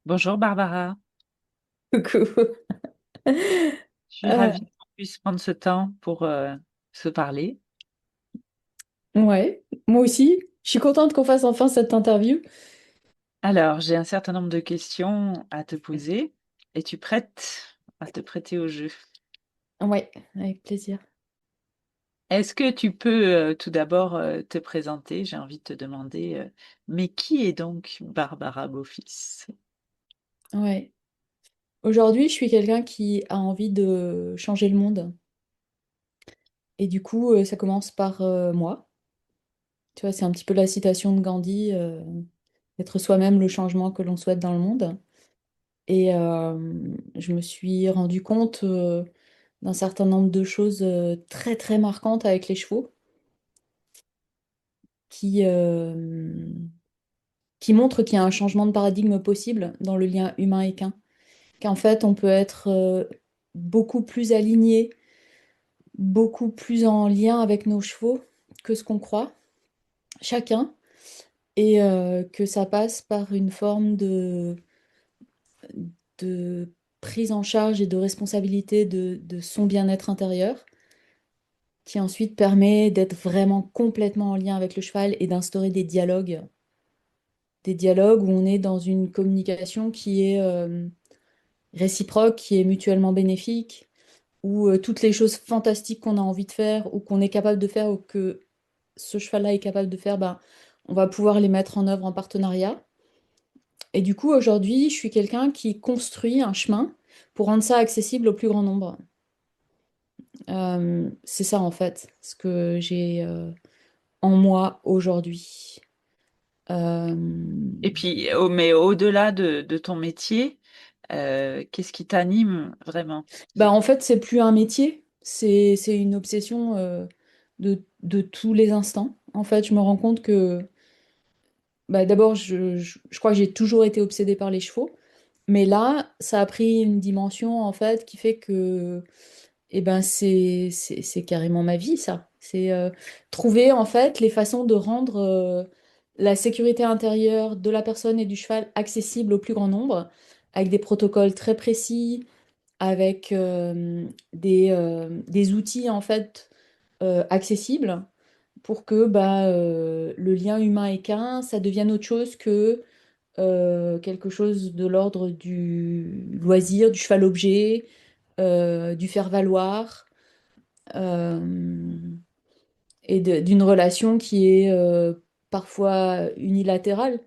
Bonjour Barbara, Coucou. je suis Euh, ravie qu'on puisse prendre ce temps pour se parler. ouais, moi aussi. Je suis contente qu'on fasse enfin cette interview. Alors, j'ai un certain nombre de questions à te poser. Es-tu prête à te prêter au jeu? Ouais, avec plaisir. Est-ce que tu peux tout d'abord te présenter? J'ai envie de te demander, mais qui est donc Barbara Beaufils? Ouais. Aujourd'hui, je suis quelqu'un qui a envie de changer le monde. Et du coup, ça commence par moi. Tu vois, c'est un petit peu la citation de Gandhi, d'être soi-même le changement que l'on souhaite dans le monde. Et je me suis rendu compte d'un certain nombre de choses très très marquantes avec les chevaux qui, qui montre qu'il y a un changement de paradigme possible dans le lien humain équin, qu'en fait on peut être beaucoup plus aligné, beaucoup plus en lien avec nos chevaux que ce qu'on croit, chacun, et que ça passe par une forme de prise en charge et de responsabilité de son bien-être intérieur, qui ensuite permet d'être vraiment complètement en lien avec le cheval et d'instaurer des dialogues où on est dans une communication qui est réciproque, qui est mutuellement bénéfique, où toutes les choses fantastiques qu'on a envie de faire ou qu'on est capable de faire ou que ce cheval-là est capable de faire, ben, on va pouvoir les mettre en œuvre en partenariat. Et du coup, aujourd'hui, je suis quelqu'un qui construit un chemin pour rendre ça accessible au plus grand nombre. C'est ça, en fait, ce que j'ai en moi aujourd'hui. Euh, Et puis, mais au-delà de ton métier, qu'est-ce qui t'anime vraiment? Bah, en fait, c'est plus un métier, c'est une obsession de tous les instants. En fait, je me rends compte que bah, d'abord, je crois que j'ai toujours été obsédée par les chevaux, mais là, ça a pris une dimension en fait qui fait que eh ben, c'est carrément ma vie, ça. C'est trouver en fait les façons de rendre la sécurité intérieure de la personne et du cheval accessible au plus grand nombre, avec des protocoles très précis avec des outils en fait accessibles pour que bah, le lien humain équin, ça devienne autre chose que quelque chose de l'ordre du loisir, du cheval-objet, du faire-valoir, euh, et d'une relation qui est parfois unilatérale,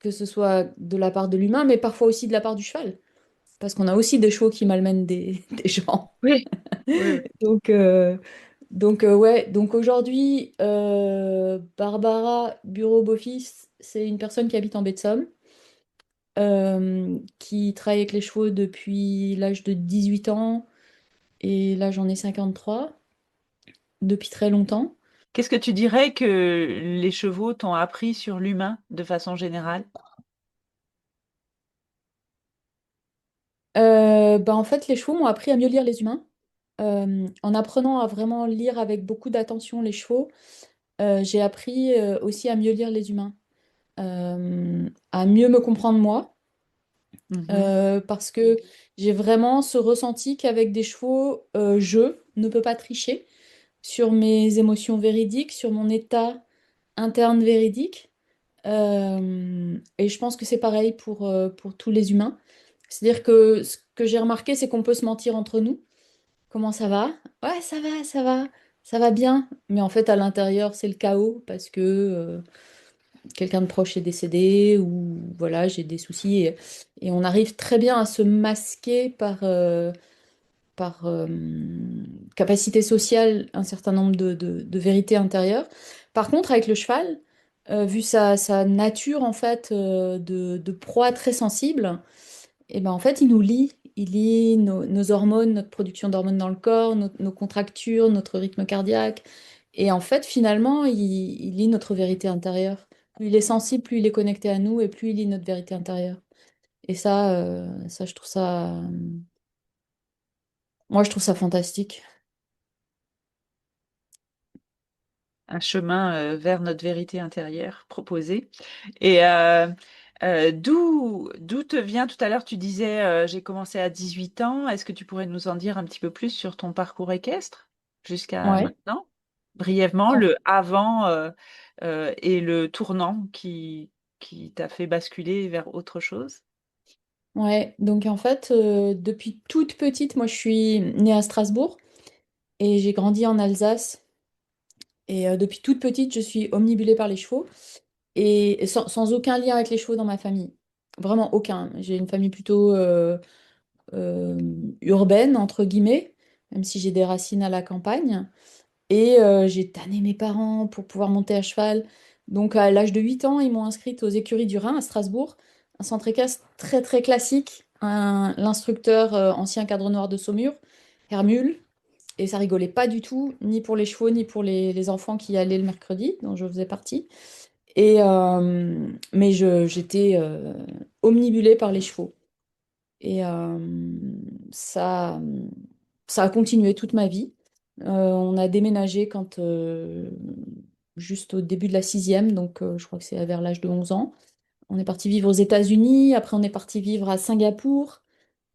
que ce soit de la part de l'humain, mais parfois aussi de la part du cheval, parce qu'on a aussi des chevaux qui malmènent des gens. Oui, oui, oui. Donc, ouais, donc aujourd'hui, Barbara Bureau-Boffice, c'est une personne qui habite en baie de Somme, qui travaille avec les chevaux depuis l'âge de 18 ans, et là j'en ai 53 depuis très longtemps. Qu'est-ce que tu dirais que les chevaux t'ont appris sur l'humain de façon générale? Bah, en fait, les chevaux m'ont appris à mieux lire les humains. En apprenant à vraiment lire avec beaucoup d'attention les chevaux, j'ai appris aussi à mieux lire les humains, à mieux me comprendre moi. Mhm. Parce que j'ai vraiment ce ressenti qu'avec des chevaux, je ne peux pas tricher sur mes émotions véridiques, sur mon état interne véridique. Et je pense que c'est pareil pour tous les humains. C'est-à-dire que ce que j'ai remarqué, c'est qu'on peut se mentir entre nous. Comment ça va? Ouais, ça va bien. Mais en fait, à l'intérieur, c'est le chaos parce que quelqu'un de proche est décédé ou voilà, j'ai des soucis. Et on arrive très bien à se masquer par capacité sociale un certain nombre de vérités intérieures. Par contre, avec le cheval, vu sa nature en fait de proie très sensible, et ben en fait, il nous lie. Il lie nos hormones, notre production d'hormones dans le corps, nos contractures, notre rythme cardiaque. Et en fait, finalement, il lit notre vérité intérieure. Plus il est sensible, plus il est connecté à nous et plus il lit notre vérité intérieure. Et ça, je trouve ça, moi, je trouve ça fantastique. Un chemin vers notre vérité intérieure proposée. Et D'où te vient tout à l'heure, tu disais, j'ai commencé à 18 ans. Est-ce que tu pourrais nous en dire un petit peu plus sur ton parcours équestre jusqu'à Ouais. maintenant? Brièvement, En- le avant et le tournant qui t'a fait basculer vers autre chose. Ouais, donc en fait, depuis toute petite, moi je suis née à Strasbourg et j'ai grandi en Alsace. Et depuis toute petite, je suis omnibulée par les chevaux et sans aucun lien avec les chevaux dans ma famille. Vraiment aucun. J'ai une famille plutôt euh, urbaine, entre guillemets, même si j'ai des racines à la campagne. Et j'ai tanné mes parents pour pouvoir monter à cheval. Donc à l'âge de 8 ans, ils m'ont inscrite aux écuries du Rhin à Strasbourg, un centre équestre très très classique. L'instructeur ancien cadre noir de Saumur, Hermule, et ça rigolait pas du tout, ni pour les chevaux, ni pour les enfants qui y allaient le mercredi, dont je faisais partie. Et, mais j'étais omnibulée par les chevaux. Et ça, ça a continué toute ma vie. On a déménagé juste au début de la sixième, donc je crois que c'est vers l'âge de 11 ans. On est parti vivre aux États-Unis, après on est parti vivre à Singapour.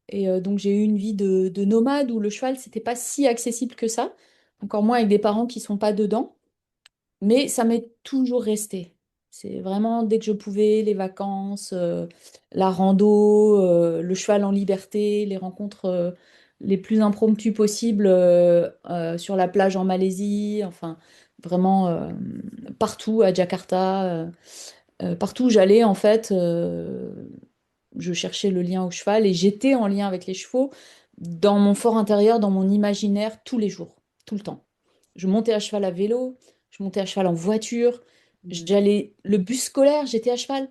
Et donc j'ai eu une vie de nomade où le cheval, c'était pas si accessible que ça. Encore moins avec des parents qui sont pas dedans. Mais ça m'est toujours resté. C'est vraiment dès que je pouvais, les vacances, la rando, le cheval en liberté, les rencontres les plus impromptues possibles sur la plage en Malaisie, enfin vraiment partout à Jakarta, partout où j'allais en fait, je cherchais le lien au cheval et j'étais en lien avec les chevaux dans mon fort intérieur, dans mon imaginaire tous les jours, tout le temps. Je montais à cheval à vélo, je montais à cheval en voiture, Mhm. j'allais le bus scolaire, j'étais à cheval.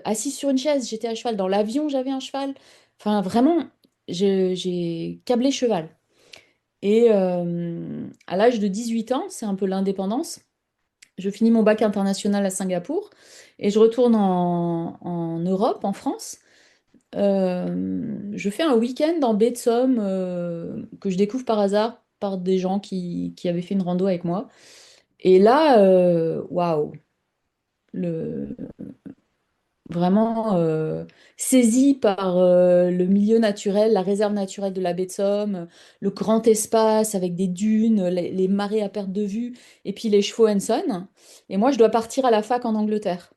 Assise sur une chaise, j'étais à cheval. Dans l'avion, j'avais un cheval. Enfin, vraiment, j'ai câblé cheval. Et à l'âge de 18 ans, c'est un peu l'indépendance. Je finis mon bac international à Singapour et je retourne en Europe, en France. Je fais un week-end en baie de Somme que je découvre par hasard par des gens qui avaient fait une rando avec moi. Et là, waouh, le, vraiment saisi par le milieu naturel, la réserve naturelle de la baie de Somme, le grand espace avec des dunes, les marées à perte de vue, et puis les chevaux Henson. Et moi, je dois partir à la fac en Angleterre,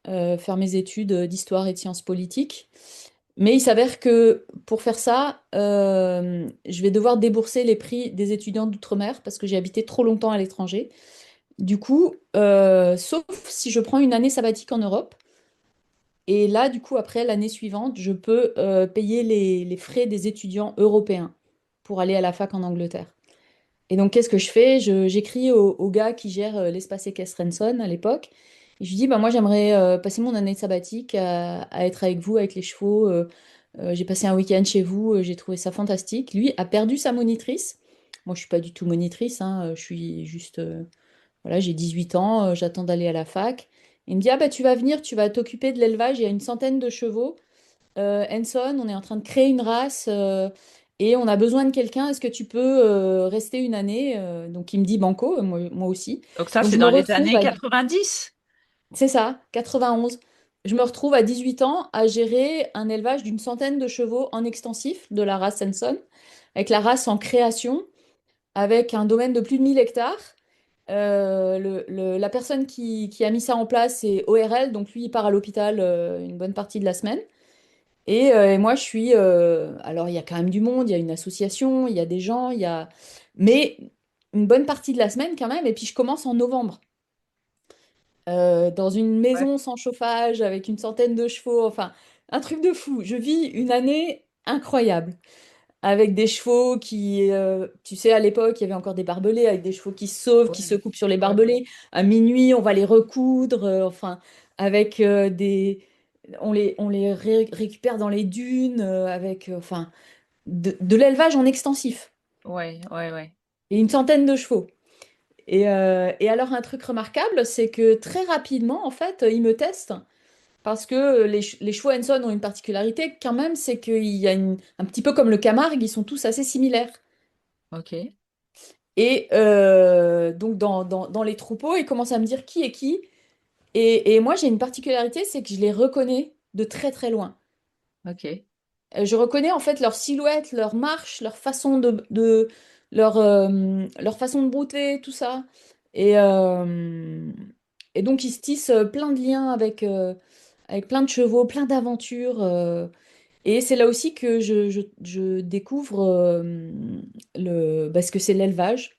faire mes études d'histoire et de sciences politiques. Mais il s'avère que pour faire ça, je vais devoir débourser les prix des étudiants d'outre-mer parce que j'ai habité trop longtemps à l'étranger. Du coup, sauf si je prends une année sabbatique en Europe. Et là, du coup, après, l'année suivante, je peux payer les frais des étudiants européens pour aller à la fac en Angleterre. Et donc, qu'est-ce que je fais? J'écris au gars qui gère l'espace équestre Renson à l'époque. Et je lui dis, bah, moi, j'aimerais passer mon année sabbatique à être avec vous, avec les chevaux. J'ai passé un week-end chez vous, j'ai trouvé ça fantastique. Lui a perdu sa monitrice. Moi, je suis pas du tout monitrice, hein, je suis juste, voilà, j'ai 18 ans, j'attends d'aller à la fac. Il me dit, ah bah tu vas venir, tu vas t'occuper de l'élevage, il y a une centaine de chevaux. Henson, on est en train de créer une race et on a besoin de quelqu'un. Est-ce que tu peux rester une année? Donc il me dit banco, moi aussi. Donc ça, Donc c'est je me dans les retrouve années à, 90. c'est ça, 91. Je me retrouve à 18 ans à gérer un élevage d'une centaine de chevaux en extensif de la race Henson, avec la race en création, avec un domaine de plus de 1000 hectares. La personne qui a mis ça en place, c'est ORL, donc lui, il part à l'hôpital une bonne partie de la semaine. Et moi, je suis... alors, il y a quand même du monde, il y a une association, il y a des gens, il y a... Mais une bonne partie de la semaine quand même, et puis je commence en novembre. Dans une Ouais. maison sans chauffage, avec une centaine de chevaux, enfin, un truc de fou. Je vis une année incroyable avec des chevaux qui, tu sais, à l'époque, il y avait encore des barbelés avec des chevaux qui se sauvent, qui se Ouais. coupent sur les Ouais. barbelés. À minuit, on va les recoudre, enfin, avec on les récupère dans les dunes, avec, enfin, de l'élevage en extensif. Ouais, ouais, ouais. Et une centaine de chevaux. Et alors, un truc remarquable, c'est que très rapidement, en fait, ils me testent. Parce que les chevaux Henson ont une particularité quand même, c'est qu'il y a un petit peu comme le Camargue, ils sont tous assez similaires. Ok. Et donc dans les troupeaux, ils commencent à me dire qui est qui. Et moi, j'ai une particularité, c'est que je les reconnais de très très loin. Ok. Je reconnais en fait leur silhouette, leur marche, leur façon leur façon de brouter, tout ça. Et, euh, et donc, ils se tissent plein de liens avec plein de chevaux, plein d'aventures. Et c'est là aussi que je découvre parce que c'est l'élevage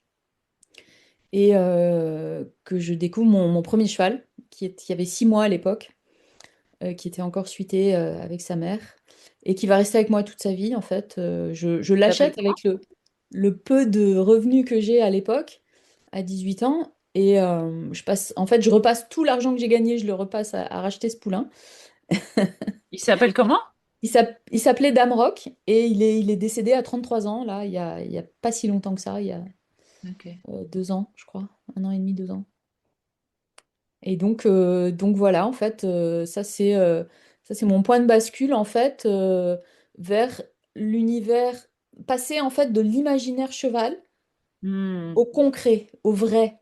et que je découvre mon premier cheval qui avait 6 mois à l'époque, qui était encore suité avec sa mère et qui va rester avec moi toute sa vie en fait. Je Il s'appelle l'achète comment? avec le peu de revenus que j'ai à l'époque, à 18 ans. Et en fait, je repasse tout l'argent que j'ai gagné, je le repasse à racheter ce poulain. Il s'appelle comment? Il s'appelait Damrock et il est décédé à 33 ans, là, il y a pas si longtemps que ça, il y a Ok. 2 ans, je crois, 1 an et demi, 2 ans. Et donc voilà, en fait, ça c'est mon point de bascule, en fait, vers l'univers, passer en fait de l'imaginaire cheval Hmm. au concret, au vrai,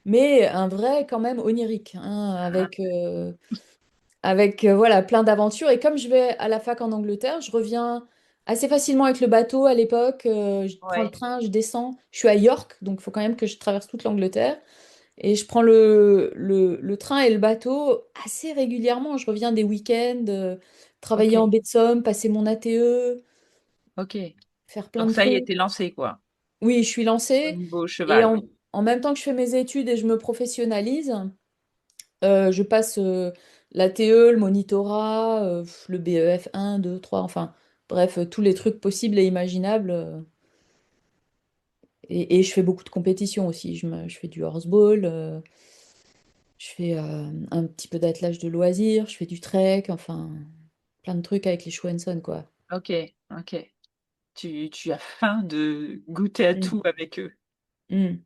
mais un vrai quand même onirique, hein, avec voilà, plein d'aventures. Et comme je vais à la fac en Angleterre, je reviens assez facilement avec le bateau à l'époque. Je prends le Ouais. train, je descends. Je suis à York, donc il faut quand même que je traverse toute l'Angleterre. Et je prends le train et le bateau assez régulièrement. Je reviens des week-ends, Ok. travailler en baie de Somme, passer mon ATE, Ok. faire plein Donc de ça y est, trucs. t'es lancé, quoi. Oui, je suis Au lancée. niveau Et cheval. en même temps que je fais mes études et je me professionnalise, je passe l'ATE, le monitorat, le BEF 1, 2, 3, enfin, bref, tous les trucs possibles et imaginables. Et je fais beaucoup de compétitions aussi. Je fais du horseball, je fais un petit peu d'attelage de loisirs, je fais du trek, enfin, plein de trucs avec les Schwenson, quoi. Ok. Ok. Tu as faim de goûter à Mm. tout avec eux. Mm.